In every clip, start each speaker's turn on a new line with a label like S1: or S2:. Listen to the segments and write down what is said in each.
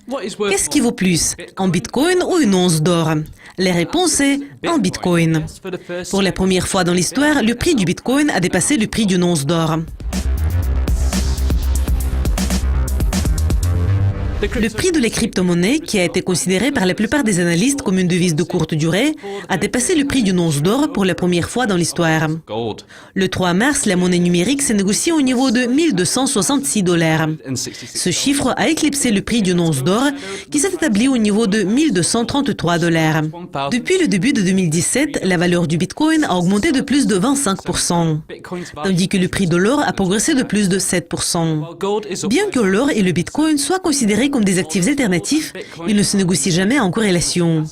S1: Qu'est-ce qui vaut plus, un bitcoin ou une once d'or? La réponse est un bitcoin. Pour la première fois dans l'histoire, le prix du bitcoin a dépassé le prix d'une once d'or. Le prix de les crypto-monnaies, qui a été considéré par la plupart des analystes comme une devise de courte durée, a dépassé le prix d'une once d'or pour la première fois dans l'histoire. Le 3 mars, la monnaie numérique s'est négociée au niveau de 1266 $. Ce chiffre a éclipsé le prix d'une once d'or, qui s'est établi au niveau de 1233 $. Depuis le début de 2017, la valeur du bitcoin a augmenté de plus de 25%, tandis que le prix de l'or a progressé de plus de 7%. Bien que l'or et le bitcoin soient considérés comme des actifs alternatifs, ils ne se négocient jamais en corrélation.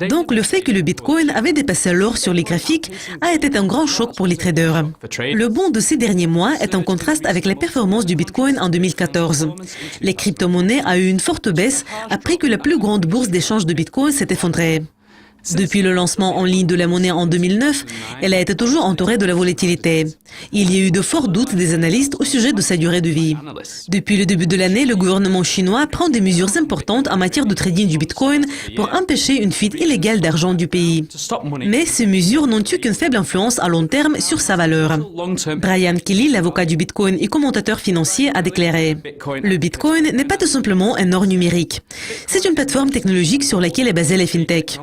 S1: Donc le fait que le bitcoin avait dépassé l'or sur les graphiques a été un grand choc pour les traders. Le bond de ces derniers mois est en contraste avec la performance du bitcoin en 2014. Les crypto-monnaies a eu une forte baisse après que la plus grande bourse d'échange de bitcoin s'est effondrée. Depuis le lancement en ligne de la monnaie en 2009, elle a été toujours entourée de la volatilité. Il y a eu de forts doutes des analystes au sujet de sa durée de vie. Depuis le début de l'année, le gouvernement chinois prend des mesures importantes en matière de trading du bitcoin pour empêcher une fuite illégale d'argent du pays. Mais ces mesures n'ont eu qu'une faible influence à long terme sur sa valeur. Brian Kelly, l'avocat du bitcoin et commentateur financier, a déclaré « Le bitcoin n'est pas tout simplement un or numérique. C'est une plateforme technologique sur laquelle est basée la fintech.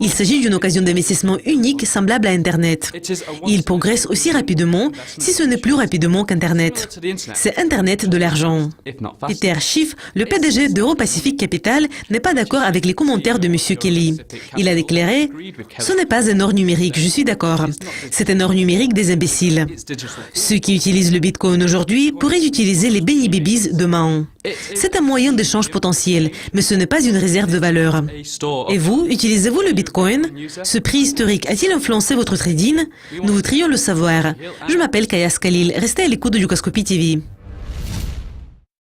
S1: Il s'agit d'une occasion d'investissement unique semblable à Internet. Il progresse aussi rapidement, si ce n'est plus rapidement qu'Internet. C'est Internet de l'argent. » Peter Schiff, le PDG d'Euro-Pacific Capital, n'est pas d'accord avec les commentaires de M. Kelly. Il a déclaré « Ce n'est pas un or numérique, je suis d'accord. C'est un or numérique des imbéciles. Ceux qui utilisent le Bitcoin aujourd'hui pourraient utiliser les Baby Babies demain. C'est un moyen d'échange potentiel, mais ce n'est pas une réserve de valeur. Et vous, utilisez-vous le Bitcoin? Ce prix historique a-t-il influencé votre trading? Nous voudrions le savoir. Je m'appelle Kaya Skalil. Restez à l'écoute de Yucascopy TV.